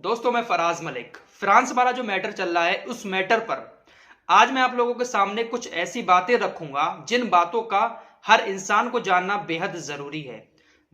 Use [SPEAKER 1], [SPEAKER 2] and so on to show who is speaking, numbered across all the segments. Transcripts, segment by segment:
[SPEAKER 1] दोस्तों मैं फराज मलिक। फ्रांस वाला जो मैटर चल रहा है उस मैटर पर आज मैं आप लोगों के सामने कुछ ऐसी बातें रखूंगा जिन बातों का हर इंसान को जानना बेहद जरूरी है।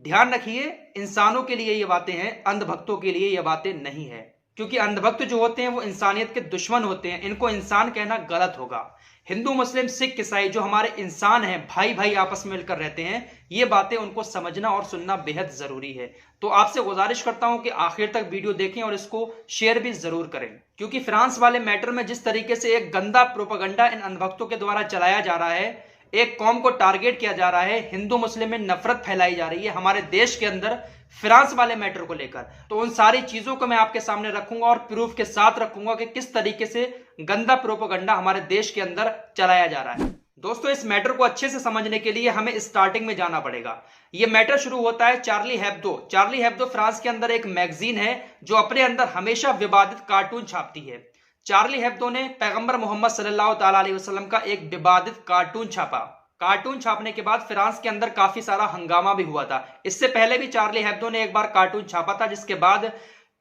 [SPEAKER 1] ध्यान रखिए, इंसानों के लिए ये बातें हैं, अंधभक्तों के लिए ये बातें नहीं है। क्योंकि अंधभक्त जो होते हैं वो इंसानियत के दुश्मन होते हैं, इनको इंसान कहना गलत होगा। हिंदू मुस्लिम सिख ईसाई जो हमारे इंसान हैं, भाई भाई आपस में मिलकर रहते हैं, ये बातें उनको समझना और सुनना बेहद जरूरी है। तो आपसे गुजारिश करता हूं कि आखिर तक वीडियो देखें और इसको शेयर भी जरूर करें। क्योंकि फ्रांस वाले मैटर में जिस तरीके से एक गंदा प्रोपेगेंडा इन अंधभक्तों के द्वारा चलाया जा रहा है, एक कौम को टारगेट किया जा रहा है, हिंदू मुस्लिम में नफरत फैलाई जा रही है हमारे देश के अंदर फ्रांस वाले मैटर को लेकर, तो उन सारी चीजों को मैं आपके सामने रखूंगा और प्रूफ के साथ रखूंगा कि किस तरीके से गंदा प्रोपेगेंडा हमारे देश के अंदर चलाया जा रहा है। दोस्तों इस मैटर को अच्छे से समझने के लिए हमें स्टार्टिंग में जाना पड़ेगा। यह मैटर शुरू होता है Charlie Hebdo. Charlie Hebdo France के अंदर एक मैगजीन है जो अपने अंदर हमेशा विवादित कार्टून छापती है। चार्ली हेब्दो ने पैगंबर मोहम्मद सल्लल्लाहु अलैहि वसल्लम का एक विवादित कार्टून छापा। कार्टून छापने के बाद फ्रांस के अंदर काफी सारा हंगामा भी हुआ था। इससे पहले भी चार्ली हेब्दो ने एक बार कार्टून छापा था, जिसके बाद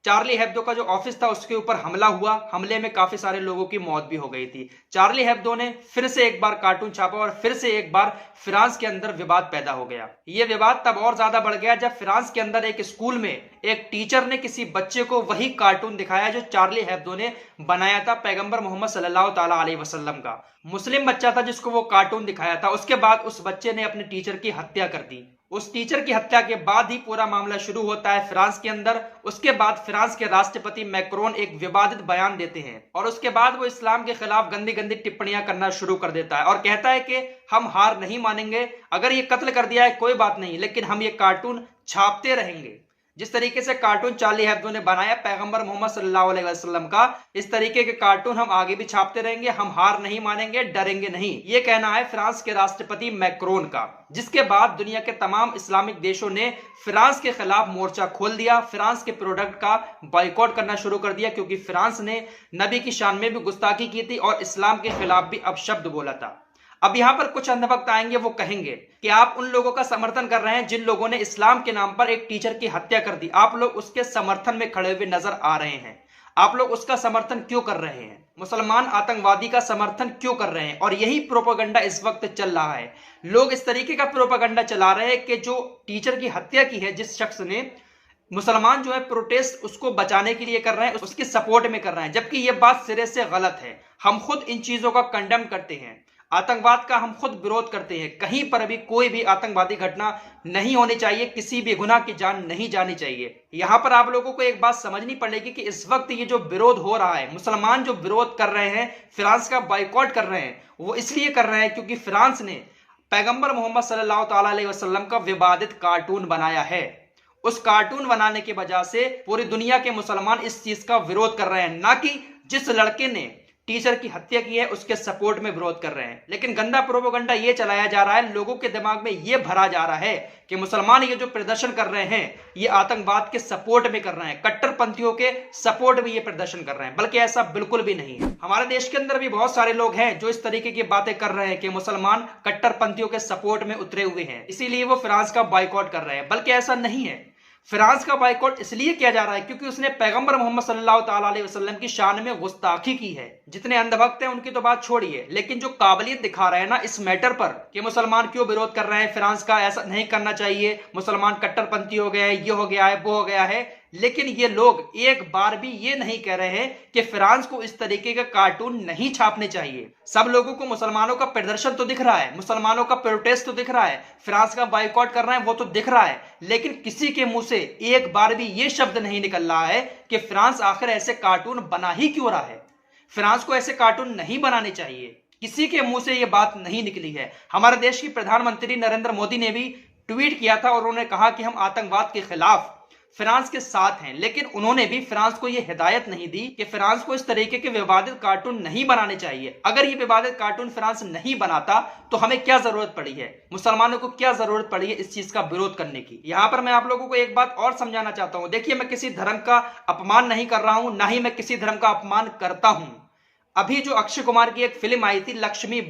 [SPEAKER 1] चार्ली हेब्दो का जो ऑफिस था उसके ऊपर हमला हुआ। हमले में काफी सारे लोगों की मौत भी हो गई थी। चार्ली हेब्दो ने फिर से एक बार कार्टून छापा और फिर से एक बार फ्रांस के अंदर विवाद पैदा हो गया। यह विवाद तब और ज्यादा बढ़ गया जब फ्रांस के अंदर एक स्कूल में एक टीचर ने किसी बच्चे को वही कार्टून दिखाया जो चार्ली हेब्दो ने बनाया था पैगंबर मोहम्मद सल्लल्लाहु अलैहि वसल्लम का। मुस्लिम बच्चा था जिसको वो कार्टून दिखाया था। उसके बाद उस बच्चे ने अपने टीचर की हत्या कर दी। उस टीचर की हत्या के बाद ही पूरा मामला शुरू होता है फ्रांस के अंदर। उसके बाद फ्रांस के राष्ट्रपति मैक्रोन एक विवादित बयान देते हैं और उसके बाद वो इस्लाम के खिलाफ गंदी गंदी टिप्पणियां करना शुरू कर देता है और कहता है कि हम हार नहीं मानेंगे, अगर ये कत्ल कर दिया है कोई बात नहीं, लेकिन हम ये कार्टून छापते रहेंगे। जिस तरीके से कार्टून चार्ली हेब्दो ने बनाया पैगंबर मोहम्मद सल्लल्लाहु अलैहि वसल्लम का, इस तरीके के कार्टून हम आगे भी छापते रहेंगे, हम हार नहीं मानेंगे, डरेंगे नहीं। ये कहना है फ्रांस के राष्ट्रपति मैक्रोन का। जिसके बाद दुनिया के तमाम इस्लामिक देशों ने फ्रांस के खिलाफ मोर्चा खोल दिया, फ्रांस के प्रोडक्ट का बॉयकॉट करना शुरू कर दिया, क्योंकि फ्रांस ने नबी की शान में भी गुस्ताखी की थी और इस्लाम के खिलाफ भी अपशब्द बोला था। अब यहां पर कुछ अंधभक्त आएंगे, वो कहेंगे कि आप उन लोगों का समर्थन कर रहे हैं जिन लोगों ने इस्लाम के नाम पर एक टीचर की हत्या कर दी। आप लोग उसके समर्थन में खड़े हुए नजर आ रहे हैं। आप लोग उसका समर्थन क्यों कर रहे हैं? मुसलमान आतंकवादी का समर्थन क्यों कर रहे हैं? और यही प्रोपेगेंडा इस वक्त चल रहा है। लोग इस तरीके का प्रोपेगेंडा चला रहे हैं कि जो टीचर की हत्या की है जिस शख्स ने, मुसलमान जो है प्रोटेस्ट उसको बचाने के लिए कर रहे हैं, उसके सपोर्ट में कर रहे हैं, जबकि यह बात सिरे से गलत है। हम खुद इन चीजों का कंडेम करते हैं, आतंकवाद का हम खुद विरोध करते हैं। कहीं पर भी कोई भी आतंकवादी घटना नहीं होनी चाहिए, किसी भी गुनाह की जान नहीं जानी चाहिए। यहां पर आप लोगों को एक बात समझनी पड़ेगी कि इस वक्त ये जो विरोध हो रहा है, मुसलमान जो विरोध कर रहे हैं, फ्रांस का बॉयकॉट कर रहे हैं, वो इसलिए कर रहे हैं क्योंकि फ्रांस ने पैगंबर मोहम्मद सल्लल्लाहु अलैहि वसल्लम का विवादित कार्टून बनाया है। उस कार्टून बनाने की वजह से पूरी दुनिया के मुसलमान इस चीज का विरोध कर रहे हैं, ना कि जिस लड़के ने टीचर की हत्या की है उसके सपोर्ट में विरोध कर रहे हैं। लेकिन गंदा प्रोपेगेंडा ये चलाया जा रहा है, लोगों के दिमाग में ये भरा जा रहा है कि मुसलमान ये जो प्रदर्शन कर रहे हैं ये आतंकवाद के सपोर्ट में कर रहे हैं, कट्टरपंथियों के सपोर्ट में ये प्रदर्शन कर रहे हैं, बल्कि ऐसा बिल्कुल भी नहीं है। हमारे देश के अंदर भी बहुत सारे लोग हैं जो इस तरीके की बातें कर रहे हैं कि मुसलमान कट्टरपंथियों के सपोर्ट में उतरे हुए हैं, इसीलिए वो फ्रांस का बॉयकॉट कर रहे हैं, बल्कि ऐसा नहीं है। फ्रांस का बॉयकॉट इसलिए किया जा रहा है क्योंकि उसने पैगंबर मोहम्मद सल्लल्लाहु अलैहि वसल्लम की शान में गुस्ताखी की है। जितने अंधभक्त हैं उनकी तो बात छोड़िए, लेकिन जो काबिलियत दिखा रहे हैं ना इस मैटर पर कि मुसलमान क्यों विरोध कर रहे हैं, फ्रांस का ऐसा नहीं करना चाहिए, मुसलमान कट्टरपंथी हो गए हैं, ये हो गया है, वो हो गया है, लेकिन ये लोग एक बार भी ये नहीं कह रहे हैं कि फ्रांस को इस तरीके का कार्टून नहीं छापने चाहिए। सब लोगों को मुसलमानों का प्रदर्शन तो दिख रहा है, मुसलमानों का प्रोटेस्ट तो दिख रहा है, फ्रांस का बॉयकॉट कर रहे हैं वो तो दिख रहा है, लेकिन किसी के मुंह से एक बार भी ये शब्द नहीं निकल रहा है कि फ्रांस आखिर ऐसे कार्टून बना ही क्यों रहा है, फ्रांस को ऐसे कार्टून नहीं बनाने चाहिए। किसी के मुंह से यह बात नहीं निकली है। हमारे देश की प्रधानमंत्री नरेंद्र मोदी ने भी ट्वीट किया था और उन्होंने कहा कि हम आतंकवाद के खिलाफ फ्रांस के साथ हैं, लेकिन उन्होंने भी फ्रांस को यह हिदायत नहीं दी कि फ्रांस को इस तरीके के विवादित कार्टून नहीं बनाने चाहिए। अगर ये विवादित कार्टून फ्रांस नहीं बनाता तो हमें क्या जरूरत पड़ी है, मुसलमानों को क्या जरूरत पड़ी है इस चीज का विरोध करने की। यहां पर मैं आप लोगों को एक बात और समझाना चाहता हूं। देखिए, मैं किसी धर्म का अपमान नहीं कर रहा हूं, ना ही मैं किसी धर्म का अपमान करता हूं। अभी जो अक्षय कुमार की एक फिल्म आई थी लक्ष्मी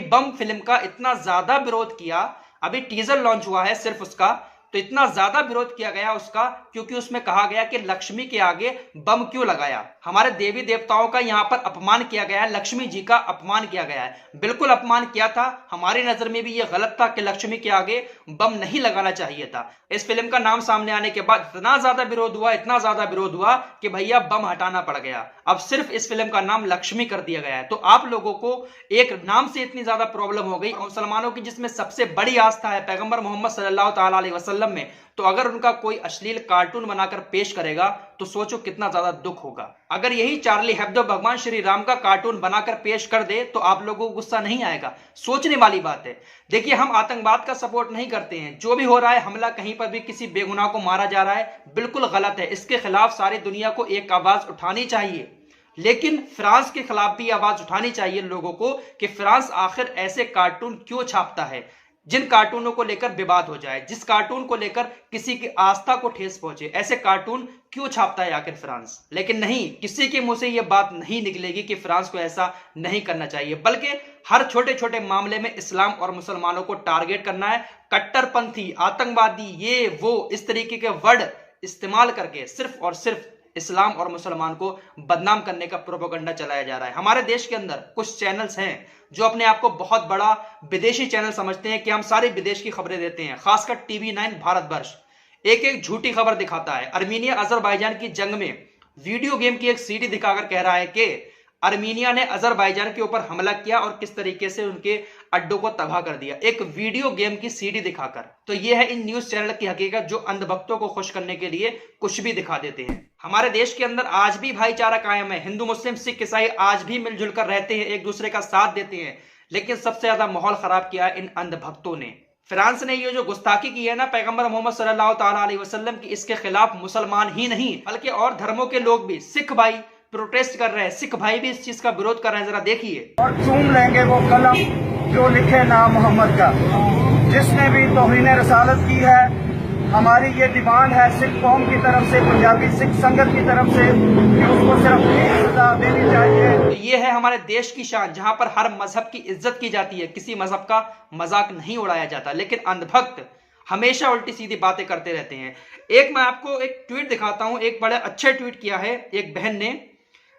[SPEAKER 1] बम फिल्म का इतना ज्यादा विरोध किया, अभी टीजर लॉन्च हुआ है सिर्फ उसका, तो इतना ज्यादा विरोध किया गया उसका क्योंकि उसमें कहा गया कि लक्ष्मी के आगे बम क्यों लगाया। हमारे देवी देवताओं का यहां पर अपमान किया गया है, लक्ष्मी जी का अपमान किया गया है। बिल्कुल अपमान किया था, हमारी नजर में भी यह गलत था कि लक्ष्मी के आगे बम नहीं लगाना चाहिए था। इस फिल्म का नाम सामने आने के बाद इतना ज्यादा विरोध हुआ, इतना ज्यादा विरोध हुआ कि भैया बम हटाना पड़ गया। अब सिर्फ इस फिल्म का नाम लक्ष्मी कर दिया गया है। तो आप लोगों को एक नाम से इतनी ज्यादा प्रॉब्लम हो गई, मुसलमानों की जिसमें सबसे बड़ी आस्था है पैगंबर मोहम्मद सल्लल्लाहु ताला अलैहि वसल्लम में, तो अगर उनका कोई अश्लील कार्टून बनाकर पेश करेगा तो सोचो कितना ज्यादा दुख होगा। अगर यही चार्ली हेब्दो भगवान श्री राम का कार्टून बनाकर पेश कर दे तो आप लोगों को गुस्सा नहीं आएगा? सोचने वाली बात है। देखिए, हम आतंकवाद का सपोर्ट नहीं करते हैं। जो भी हो रहा है, हमला कहीं पर भी किसी बेगुनाह को मारा जा रहा है, बिल्कुल गलत है। इसके खिलाफ सारी दुनिया को एक आवाज उठानी चाहिए। लेकिन फ्रांस के खिलाफ भी आवाज उठानी चाहिए लोगों को कि फ्रांस आखिर ऐसे कार्टून क्यों छापता है जिन कार्टूनों को लेकर विवाद हो जाए, जिस कार्टून को लेकर किसी की आस्था को ठेस पहुंचे। ऐसे कार्टून क्यों छापता है आखिर फ्रांस? लेकिन नहीं, किसी के मुंह से यह बात नहीं निकलेगी कि फ्रांस को ऐसा नहीं करना चाहिए, बल्कि हर छोटे छोटे मामले में इस्लाम और मुसलमानों को टारगेट करना है। कट्टरपंथी, आतंकवादी, ये वो इस तरीके के वर्ड इस्तेमाल करके सिर्फ और सिर्फ इस्लाम और मुसलमान को बदनाम करने का प्रोपेगेंडा चलाया जा रहा है। हमारे देश के अंदर कुछ चैनल्स हैं जो अपने आप को बहुत बड़ा विदेशी चैनल समझते हैं कि हम सारी विदेश की खबरें देते हैं, खासकर टीवी 9 भारतवर्ष एक एक झूठी खबर दिखाता है। अर्मीनिया अजरबैजान की जंग में वीडियो गेम की एक सीडी दिखाकर कह रहा है कि अर्मीनिया ने अजरबैजान के ऊपर हमला किया और किस तरीके से उनके अड्डों को तबाह कर दिया, एक वीडियो गेम की सीडी दिखाकर। तो यह है इन न्यूज चैनल की हकीकत जो अंधभक्तों को खुश करने के लिए कुछ भी दिखा देते हैं। हमारे देश के अंदर आज भी भाईचारा कायम है। हिंदू, मुस्लिम, सिख, ईसाई आज भी मिलजुल कर रहते हैं, एक दूसरे का साथ देते हैं। लेकिन सबसे ज्यादा माहौल खराब किया इन अंधभक्तों ने। फ्रांस ने ये जो गुस्ताखी की है ना पैगंबर मोहम्मद सल्लल्लाहु ताला अलैहि वसल्लम की, इसके खिलाफ मुसलमान ही नहीं बल्कि और धर्मों के लोग भी, सिख भाई प्रोटेस्ट कर रहे हैं, सिख भाई भी इस चीज का विरोध कर रहे हैं। जरा देखिए।
[SPEAKER 2] और चूम लेंगे वो कलम जो लिखे नाम मोहम्मद का। जिसने भी तौहीन रसालत की है, हमारी ये डिमांड है सिख कौम की तरफ से, पंजाबी सिख संगत की तरफ से कि उसको सिर्फ एक सजा देनी चाहिए।
[SPEAKER 1] तो ये है हमारे देश की शान, जहां पर हर मजहब की इज्जत की जाती है, किसी मजहब का मजाक नहीं उड़ाया जाता। लेकिन अंधभक्त हमेशा उल्टी सीधी बातें करते रहते हैं। एक मैं आपको एक ट्वीट दिखाता हूं, एक बड़े अच्छे ट्वीट किया है एक बहन ने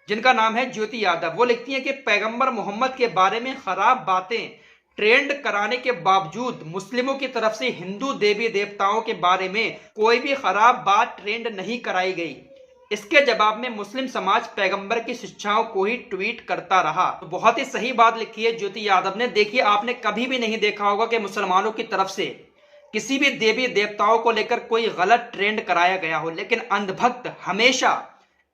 [SPEAKER 1] जिनका नाम है ज्योति यादव। वो लिखती है कि पैगंबर मोहम्मद के बारे में खराब बातें ट्रेंड कराने के बावजूद मुस्लिमों की तरफ से हिंदू देवी देवताओं के बारे में कोई भी खराब बात ट्रेंड नहीं कराई गई। इसके जवाब में मुस्लिम समाज पैगंबर की शिक्षाओं को ही ट्वीट करता रहा। तो बहुत ही सही बात लिखी है ज्योति यादव ने। देखिए, आपने कभी भी नहीं देखा होगा कि मुसलमानों की तरफ से किसी भी देवी देवताओं को लेकर कोई गलत ट्रेंड कराया गया हो। लेकिन अंधभक्त हमेशा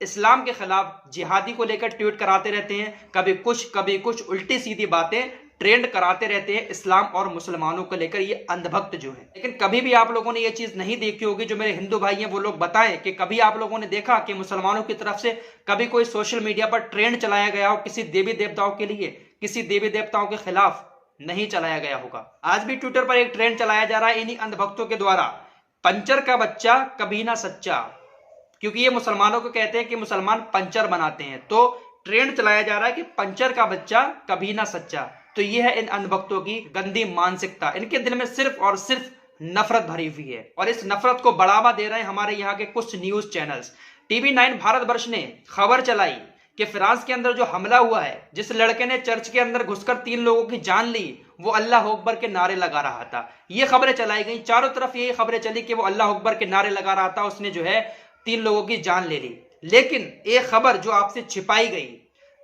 [SPEAKER 1] इस्लाम के खिलाफ, जिहादी को लेकर ट्वीट कराते रहते हैं। कभी कुछ उल्टी सीधी बातें ट्रेंड कराते रहते हैं इस्लाम और मुसलमानों को लेकर, ये अंधभक्त जो है। लेकिन कभी भी आप लोगों ने ये चीज नहीं देखी होगी, जो मेरे हिंदू भाई हैं वो लोग बताएं कि कभी आप लोगों ने देखा कि मुसलमानों की तरफ से कभी कोई सोशल मीडिया पर ट्रेंड चलाया गया हो किसी देवी देवताओं के लिए, किसी देवी देवताओं के खिलाफ? नहीं चलाया गया होगा। आज भी ट्विटर पर एक ट्रेंड चलाया जा रहा है इन्हीं अंधभक्तों के द्वारा, पंचर का बच्चा कभी ना सच्चा, क्योंकि ये मुसलमानों को कहते हैं कि मुसलमान पंचर बनाते हैं। तो ट्रेंड चलाया जा रहा है कि पंचर का बच्चा कभी ना सच्चा। तो ये है इन अंधभक्तों की गंदी मानसिकता। इनके दिल में सिर्फ और सिर्फ नफरत भरी हुई है और इस नफरत को बढ़ावा दे रहे हैं हमारे यहाँ के कुछ न्यूज चैनल्स। टीवी 9 भारतवर्ष ने खबर चलाई कि फ्रांस के अंदर जो हमला हुआ है, जिस लड़के ने चर्च के अंदर घुसकर 3 लोगों की जान ली, वो अल्लाह अकबर के नारे लगा रहा था। ये खबरें चलाई गई, चारों तरफ यही खबरें चली कि वो अल्लाह अकबर के नारे लगा रहा था, उसने जो है 3 लोगों की जान ले ली। लेकिन एक खबर जो आपसे छिपाई गई,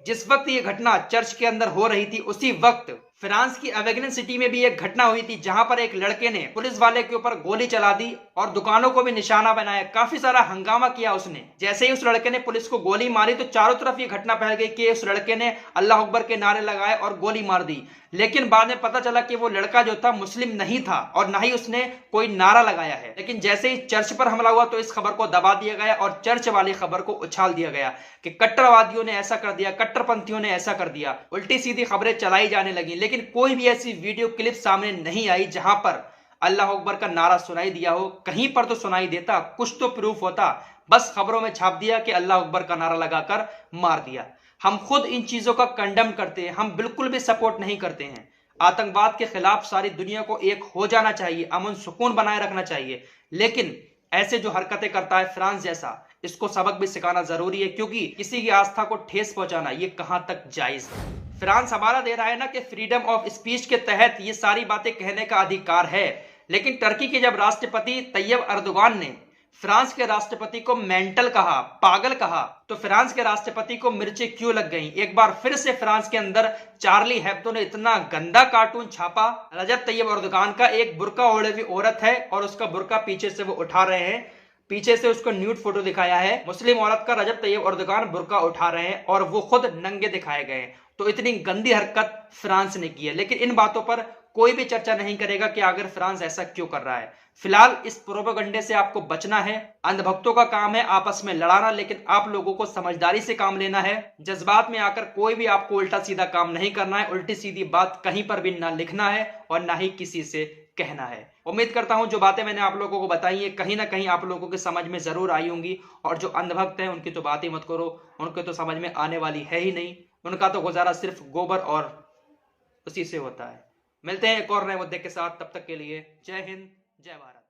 [SPEAKER 1] जिस वक्त ये घटना चर्च के अंदर हो रही थी, उसी वक्त फ्रांस की अवेगन सिटी में भी एक घटना हुई थी, जहां पर एक लड़के ने पुलिस वाले के ऊपर गोली चला दी और दुकानों को भी निशाना बनाया। काफी सारा हंगामा किया उसने। जैसे ही उस लड़के ने पुलिस को गोली मारी तो चारों तरफ ये घटना फैल गई कि उस लड़के ने अल्लाह अकबर के नारे लगाए और गोली मार दी। लेकिन बाद में पता चला कि वो लड़का जो था मुस्लिम नहीं था और ना ही उसने कोई नारा लगाया है। लेकिन जैसे ही चर्च पर हमला हुआ तो इस खबर को दबा दिया गया और चर्च वाली खबर को उछाल दिया गया कि कट्टरवादियों ने ऐसा कर दिया, कट्टरपंथियों ने ऐसा कर दिया। उल्टी सीधी खबरें चलाई जाने लगी। लेकिन कोई भी ऐसी वीडियो क्लिप सामने नहीं आई जहां पर अल्लाह अकबर का नारा सुनाई दिया हो। कहीं पर तो सुनाई देता, कुछ तो प्रूफ होता। बस खबरों में छाप दिया कि अल्लाह अकबर का नारा लगाकर मार दिया। हम खुद इन चीजों का कंडेम करते हैं, हम बिल्कुल भी सपोर्ट नहीं करते हैं। आतंकवाद के खिलाफ सारी दुनिया को एक हो जाना चाहिए, अमन सुकून बनाए रखना चाहिए। लेकिन ऐसे जो हरकतें करता है फ्रांस जैसा, इसको सबक भी सिखाना जरूरी है, क्योंकि किसी की आस्था को ठेस पहुंचाना ये कहां तक जायज है। फ्रांस हवाला दे रहा है ना कि फ्रीडम ऑफ स्पीच के तहत ये सारी बातें कहने का अधिकार है, लेकिन टर्की के जब राष्ट्रपति तैयब अर्दोगान ने फ्रांस के राष्ट्रपति को मेंटल कहा, पागल कहा, तो फ्रांस के राष्ट्रपति को मिर्चें क्यों लग गईं? एक बार फिर से फ्रांस के अंदर चार्ली हेब्दो ने इतना गंदा कार्टून छापा। रजब तैयब अर्दोगान का एक बुर्का ओढ़े हुई औरत है और उसका बुर्का पीछे से वो उठा रहे हैं, पीछे से उसको न्यूड फोटो दिखाया है। मुस्लिम औरत का रजब तैयब अर्दोगान बुर्का उठा रहे हैं और वो खुद नंगे दिखाए गए। तो इतनी गंदी हरकत फ्रांस ने की है, लेकिन इन बातों पर कोई भी चर्चा नहीं करेगा कि आखिर फ्रांस ऐसा क्यों कर रहा है। फिलहाल इस प्रोपेगेंडे से आपको बचना है। अंधभक्तों का काम है आपस में लड़ाना, लेकिन आप लोगों को समझदारी से काम लेना है। जज्बात में आकर कोई भी आपको उल्टा सीधा काम नहीं करना है, उल्टी सीधी बात कहीं पर भी ना लिखना है और ना ही किसी से कहना है। उम्मीद करता हूं जो बातें मैंने आप लोगों को बताई है कहीं ना कहीं आप लोगों के समझ में जरूर आई होंगी। और जो अंधभक्त हैं उनकी तो बात ही मत करो, उनके तो समझ में आने वाली है ही नहीं। उनका तो गुजारा सिर्फ गोबर और उसी से होता है। मिलते हैं एक और नए मुद्दे के साथ, तब तक के लिए जय हिंद, जय भारत।